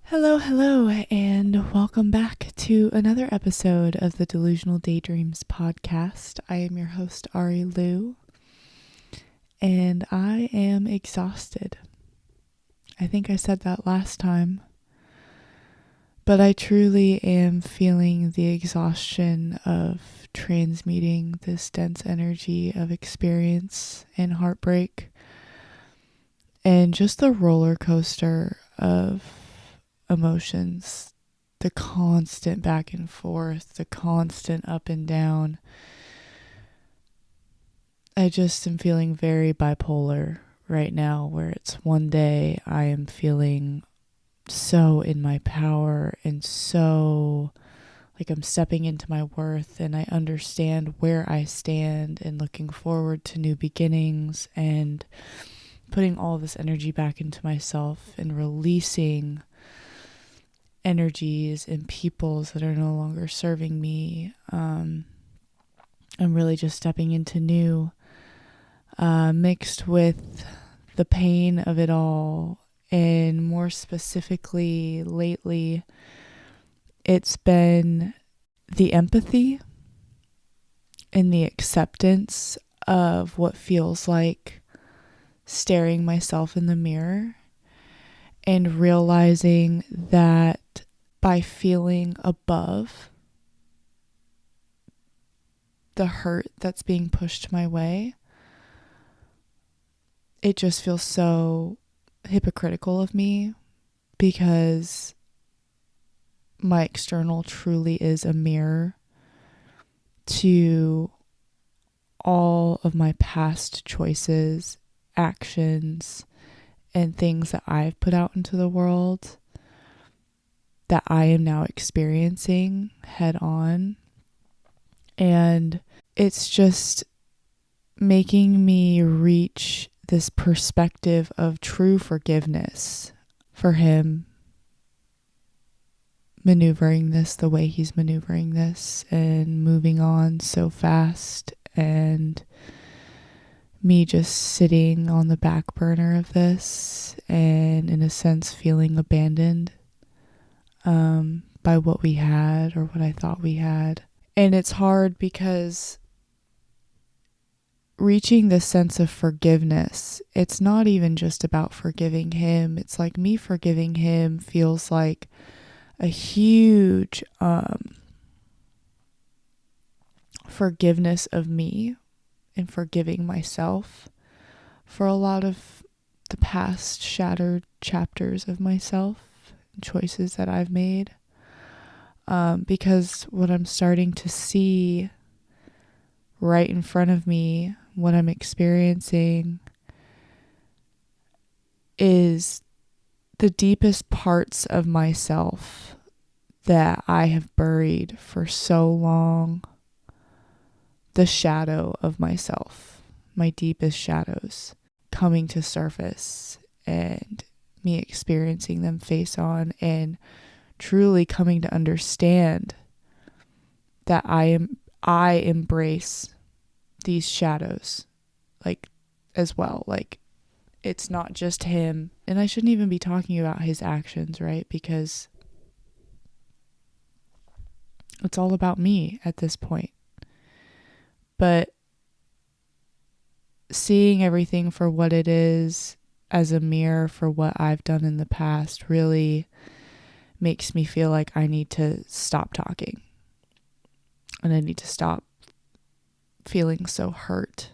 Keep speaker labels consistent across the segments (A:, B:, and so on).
A: Hello, and welcome back to another episode of the Delusional Daydreams podcast. I am your host, Ari Lou, and I am exhausted. I think I said that last time, but I truly am feeling the exhaustion of transmuting this dense energy of experience and heartbreak, and just the roller coaster of emotions, the constant back and forth, the constant up and down. I just am feeling very bipolar right now, where it's one day I am feeling so in my power and so like I'm stepping into my worth and I understand where I stand and looking forward to new beginnings and putting all this energy back into myself and releasing energies and peoples that are no longer serving me. I'm really just stepping into new, mixed with the pain of it all. And more specifically, lately, it's been the empathy and the acceptance of what feels like staring myself in the mirror and realizing that by feeling above the hurt that's being pushed my way, it just feels so hypocritical of me because my external truly is a mirror to all of my past choices, actions, and things that I've put out into the world that I am now experiencing head on. And it's just making me reach this perspective of true forgiveness for him maneuvering this the way he's maneuvering this and moving on so fast, and me just sitting on the back burner of this and in a sense feeling abandoned by what we had or what I thought we had. And it's hard because reaching this sense of forgiveness, it's not even just about forgiving him. It's like me forgiving him feels like a huge forgiveness of me and forgiving myself for a lot of the past shattered chapters of myself and choices that I've made. Because what I'm starting to see right in front of me, what I'm experiencing, is the deepest parts of myself that I have buried for so long. The shadow of myself, my deepest shadows, coming to surface and me experiencing them face on and truly coming to understand that I embrace these shadows like as well. Like it's not just him, and I shouldn't even be talking about his actions, right? Because it's all about me at this point. But seeing everything for what it is as a mirror for what I've done in the past really makes me feel like I need to stop talking. And I need to stop feeling so hurt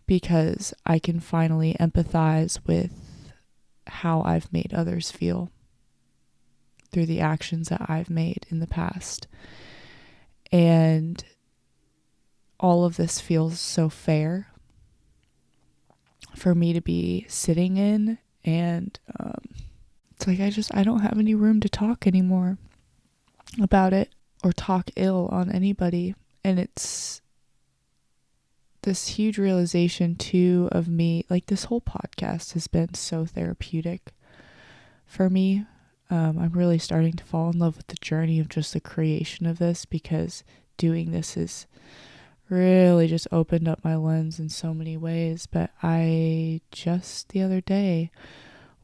A: because I can finally empathize with how I've made others feel through the actions that I've made in the past. And all of this feels so fair for me to be sitting in, and it's like I don't have any room to talk anymore about it or talk ill on anybody. And it's this huge realization too of me, like this whole podcast has been so therapeutic for me. I'm really starting to fall in love with the journey of just the creation of this, because doing this has really just opened up my lens in so many ways. But I just the other day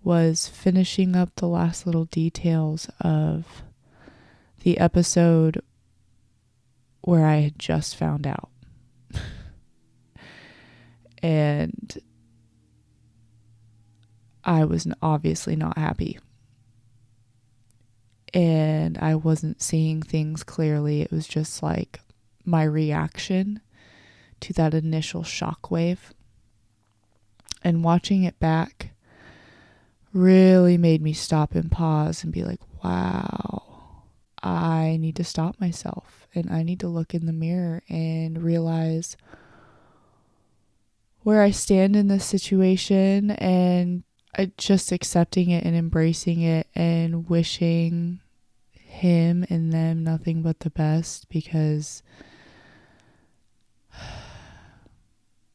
A: was finishing up the last little details of the episode where I had just found out. And I was obviously not happy. And I wasn't seeing things clearly. It was just like my reaction to that initial shockwave. And watching it back really made me stop and pause and be like, wow, I need to stop myself. And I need to look in the mirror and realize where I stand in this situation, and just accepting it and embracing it and wishing him and them nothing but the best, because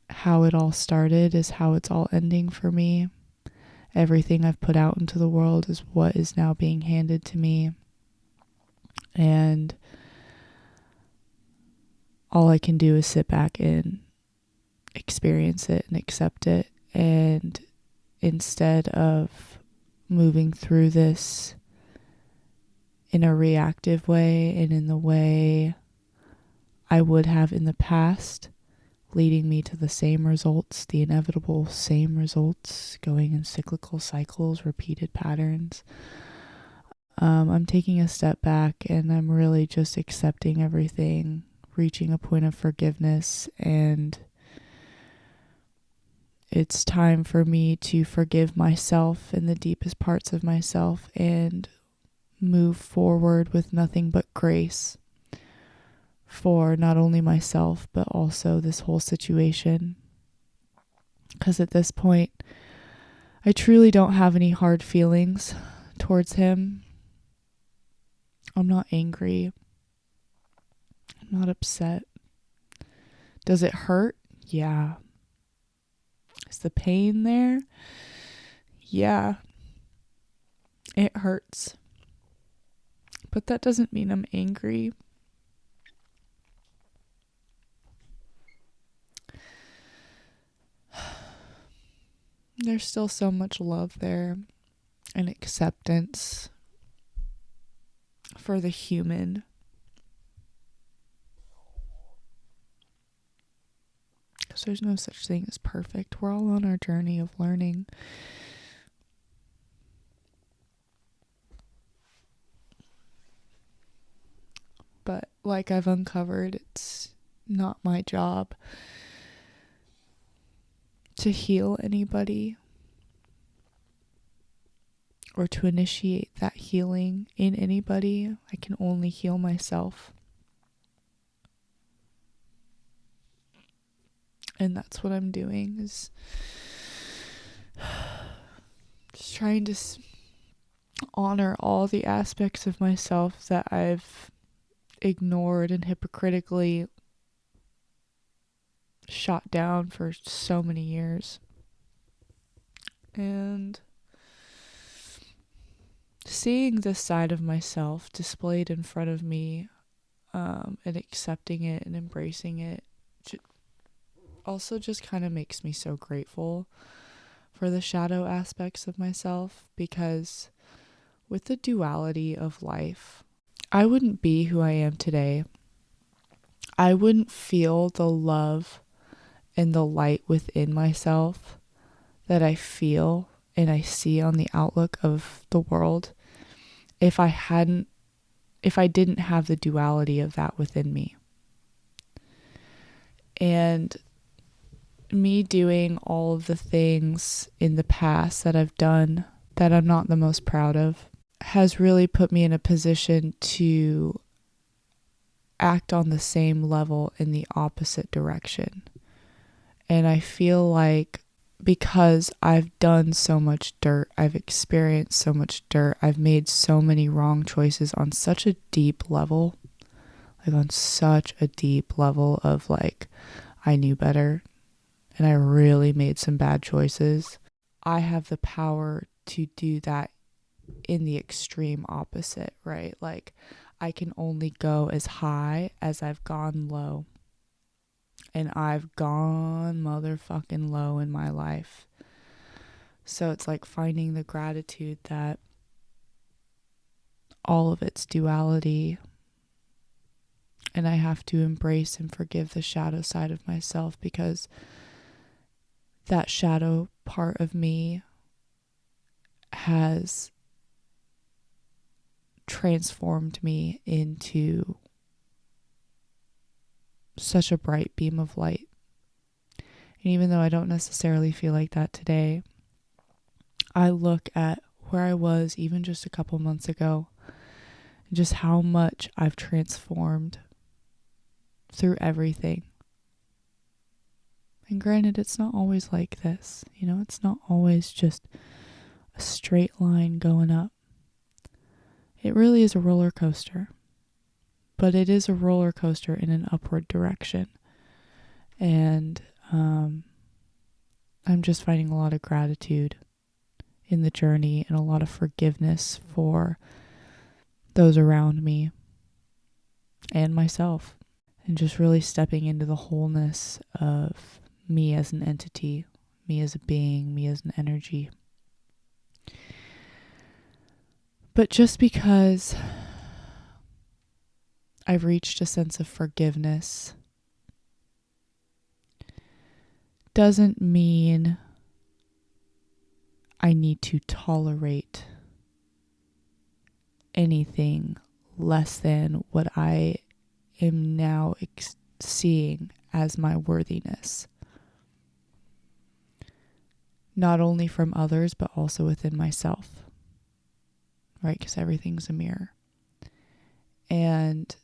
A: how it all started is how it's all ending for me. Everything I've put out into the world is what is now being handed to me. And all I can do is sit back and experience it and accept it. And instead of moving through this in a reactive way and in the way I would have in the past, leading me to the same results, the inevitable same results, going in cyclical cycles, repeated patterns, I'm taking a step back and I'm really just accepting everything, reaching a point of forgiveness, and it's time for me to forgive myself in the deepest parts of myself and move forward with nothing but grace for not only myself, but also this whole situation. Because at this point, I truly don't have any hard feelings towards him. I'm not angry. I'm not upset. Does it hurt? Yeah. Is the pain there? Yeah. It hurts. But that doesn't mean I'm angry. There's still so much love there and acceptance for the human. Because there's no such thing as perfect. We're all on our journey of learning. But like I've uncovered, it's not my job to heal anybody or to initiate that healing in anybody. I can only heal myself. And that's what I'm doing, is just trying to honor all the aspects of myself that I've ignored and hypocritically shot down for so many years. And seeing this side of myself displayed in front of me, and accepting it and embracing it, also just kind of makes me so grateful for the shadow aspects of myself, because with the duality of life, I wouldn't be who I am today. I wouldn't feel the love and the light within myself that I feel and I see on the outlook of the world if I didn't have the duality of that within me. And me doing all of the things in the past that I've done that I'm not the most proud of has really put me in a position to act on the same level in the opposite direction. And I feel like because I've done so much dirt, I've experienced so much dirt, I've made so many wrong choices on such a deep level, like on such a deep level of like, I knew better and I really made some bad choices. I have the power to do that in the extreme opposite, right? Like I can only go as high as I've gone low. And I've gone motherfucking low in my life. So it's like finding the gratitude that all of its duality, and I have to embrace and forgive the shadow side of myself, because that shadow part of me has transformed me into such a bright beam of light. And even though I don't necessarily feel like that today, I look at where I was even just a couple months ago, and just how much I've transformed through everything. And granted, it's not always like this. It's not always just a straight line going up. It really is a roller coaster. But it is a roller coaster in an upward direction. And I'm just finding a lot of gratitude in the journey and a lot of forgiveness for those around me and myself. And just really stepping into the wholeness of me as an entity, me as a being, me as an energy. But just because I've reached a sense of forgiveness doesn't mean I need to tolerate anything less than what I am now seeing as my worthiness. Not only from others, but also within myself. Right? Because everything's a mirror. And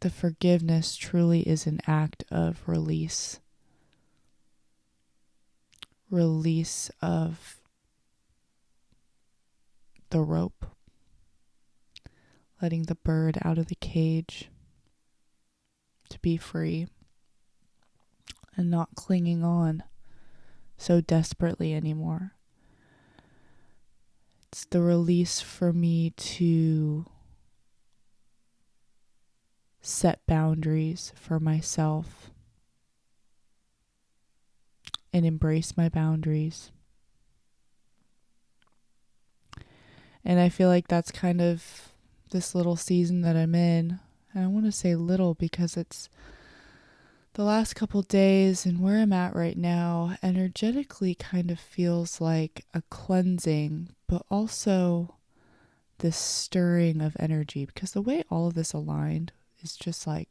A: the forgiveness truly is an act of release. Release of the rope. Letting the bird out of the cage to be free. And not clinging on so desperately anymore. It's the release for me to set boundaries for myself and embrace my boundaries. And I feel like that's kind of this little season that I'm in. And I want to say little because it's the last couple days, and where I'm at right now energetically kind of feels like a cleansing, but also this stirring of energy, because the way all of this aligned is just like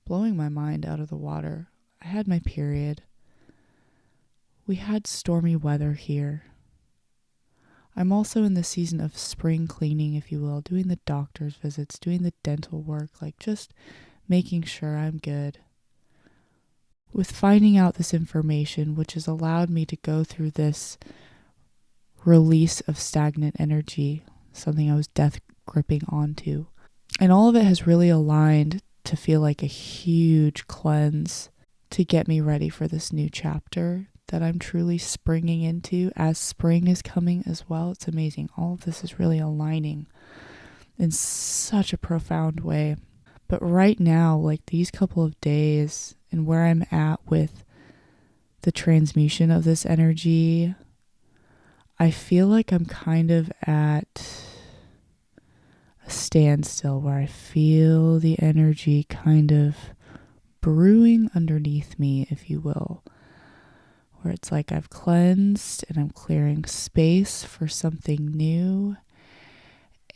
A: blowing my mind out of the water. I had my period. We had stormy weather here. I'm also in the season of spring cleaning, if you will, doing the doctor's visits, doing the dental work, like just making sure I'm good. With finding out this information, which has allowed me to go through this release of stagnant energy, something I was death gripping onto. And all of it has really aligned to feel like a huge cleanse to get me ready for this new chapter that I'm truly springing into as spring is coming as well. It's amazing. All of this is really aligning in such a profound way. But right now, like these couple of days and where I'm at with the transmutation of this energy, I feel like I'm kind of at a standstill where I feel the energy kind of brewing underneath me, if you will, where it's like I've cleansed and I'm clearing space for something new.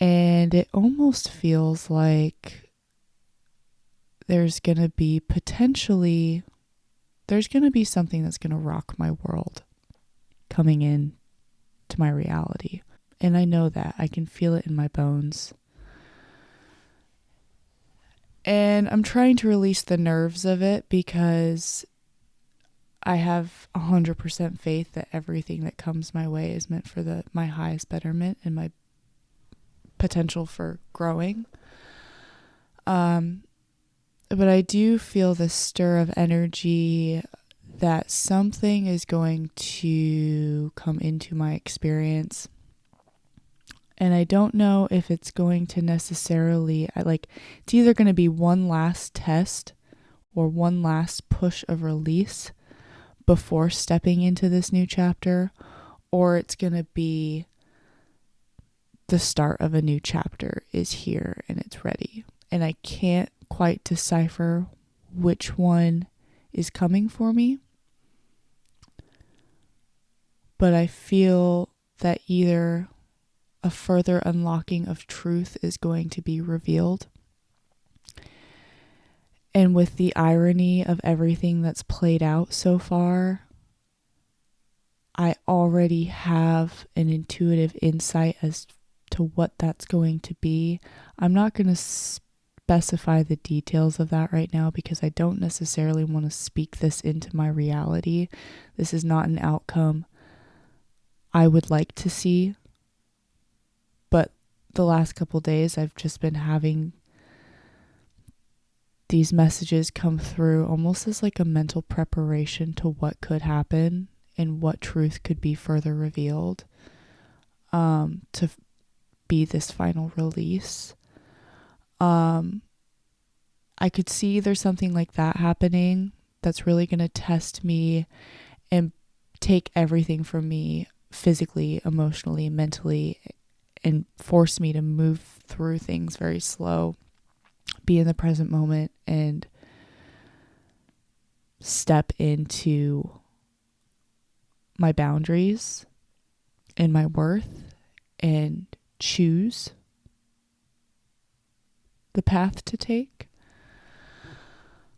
A: And it almost feels like there's going to be something that's going to rock my world coming in to my reality. And I know that. I can feel it in my bones. And I'm trying to release the nerves of it because I have 100% faith that everything that comes my way is meant for my highest betterment and my potential for growing. But I do feel this stir of energy that something is going to come into my experience. And I don't know if it's going to necessarily, it's either going to be one last test or one last push of release. before stepping into this new chapter, or it's going to be the start of a new chapter is here and it's ready. And I can't quite decipher which one is coming for me. But I feel that either a further unlocking of truth is going to be revealed. And with the irony of everything that's played out so far, I already have an intuitive insight as to what that's going to be. I'm not going to specify the details of that right now because I don't necessarily want to speak this into my reality. This is not an outcome I would like to see. But the last couple days, I've just been having these messages come through almost as like a mental preparation to what could happen and what truth could be further revealed to be this final release. I could see there's something like that happening that's really going to test me and take everything from me physically, emotionally, mentally, and force me to move through things very slow, be in the present moment, and step into my boundaries and my worth and choose the path to take.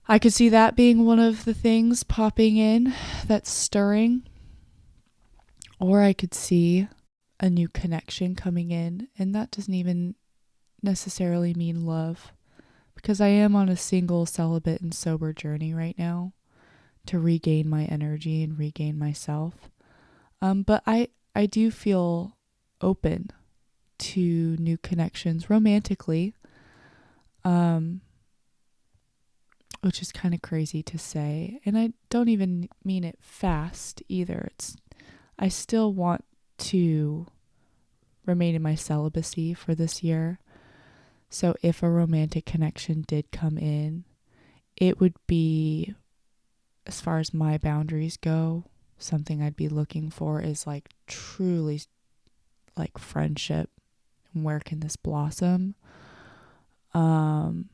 A: I could see that being one of the things popping in that's stirring. Or I could see a new connection coming in, and that doesn't even necessarily mean love, because I am on a single, celibate, and sober journey right now to regain my energy and regain myself. But I do feel open to new connections romantically, which is kind of crazy to say. And I don't even mean it fast either. I still want to remain in my celibacy for this year. So if a romantic connection did come in, it would be, as far as my boundaries go, something I'd be looking for is like truly like friendship. And where can this blossom? And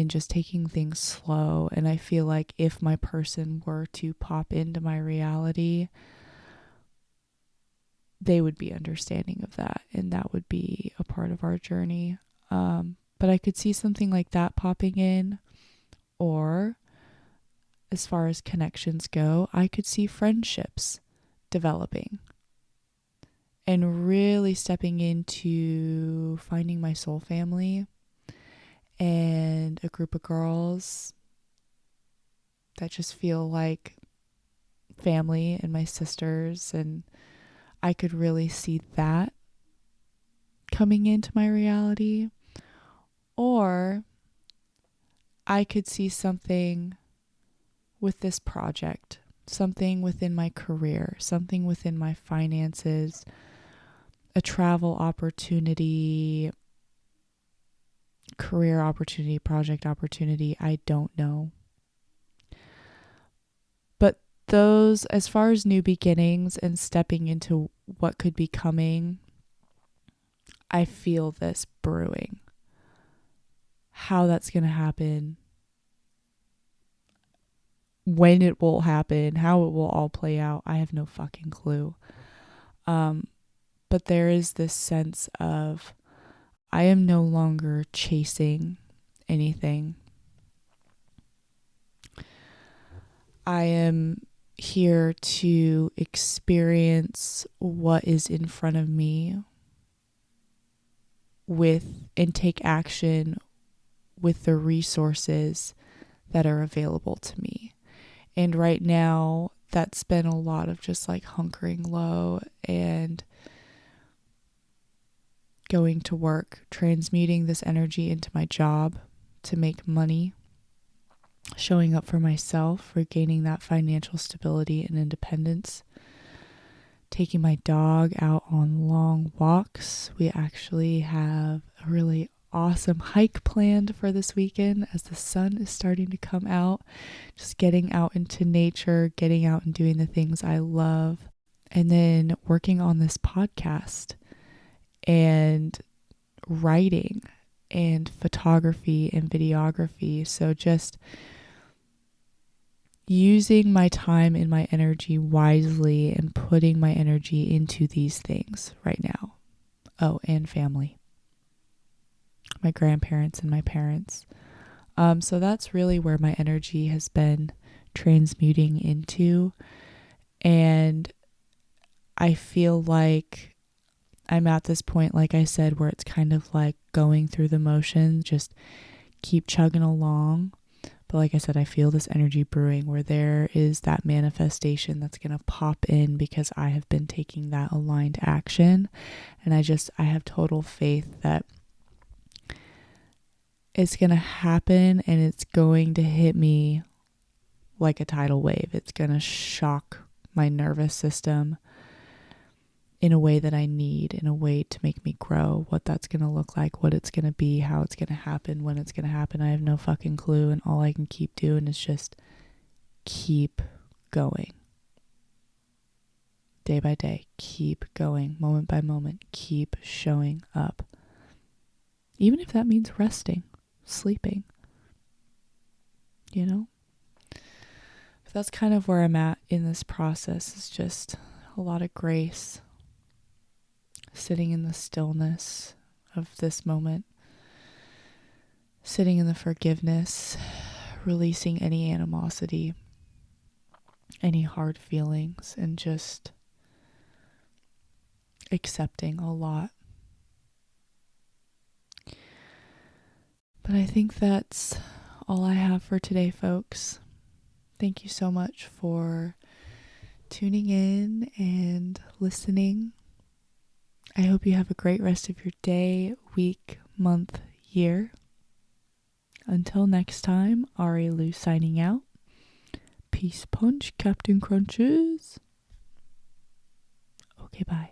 A: just taking things slow. And I feel like if my person were to pop into my reality, they would be understanding of that, and that would be a part of our journey. But I could see something like that popping in, or as far as connections go, I could see friendships developing and really stepping into finding my soul family and a group of girls that just feel like family and my sisters, and I could really see that coming into my reality. Or I could see something with this project, something within my career, something within my finances, a travel opportunity, career opportunity, project opportunity. I don't know. But those, as far as new beginnings and stepping into what could be coming, I feel this brewing. How that's going to happen, when it will happen, how it will all play out, I have no fucking clue. But there is this sense of I am no longer chasing anything. I am here to experience what is in front of me and take action with the resources that are available to me. And right now, that's been a lot of just like hunkering low and going to work, transmuting this energy into my job to make money, showing up for myself, regaining that financial stability and independence, taking my dog out on long walks. We actually have a really awesome hike planned for this weekend as the sun is starting to come out. Just getting out into nature, getting out and doing the things I love, and then working on this podcast and writing and photography and videography. So just using my time and my energy wisely and putting my energy into these things right now. Oh, and family. My grandparents and my parents. So that's really where my energy has been transmuting into. And I feel like I'm at this point, like I said, where it's kind of like going through the motions, just keep chugging along. But like I said, I feel this energy brewing where there is that manifestation that's going to pop in because I have been taking that aligned action. And I have total faith that it's going to happen and it's going to hit me like a tidal wave. It's going to shock my nervous system in a way that I need, in a way to make me grow. What that's going to look like, what it's going to be, how it's going to happen, when it's going to happen, I have no fucking clue. And all I can keep doing is just keep going. Day by day, keep going. Moment by moment, keep showing up. Even if that means resting, sleeping, you know? But that's kind of where I'm at in this process. It's just a lot of grace. Sitting in the stillness of this moment, sitting in the forgiveness, releasing any animosity, any hard feelings, and just accepting a lot. But I think that's all I have for today, folks. Thank you so much for tuning in and listening. I hope you have a great rest of your day, week, month, year. Until next time, Ari Lou signing out. Peace punch, Captain Crunches. Okay, bye.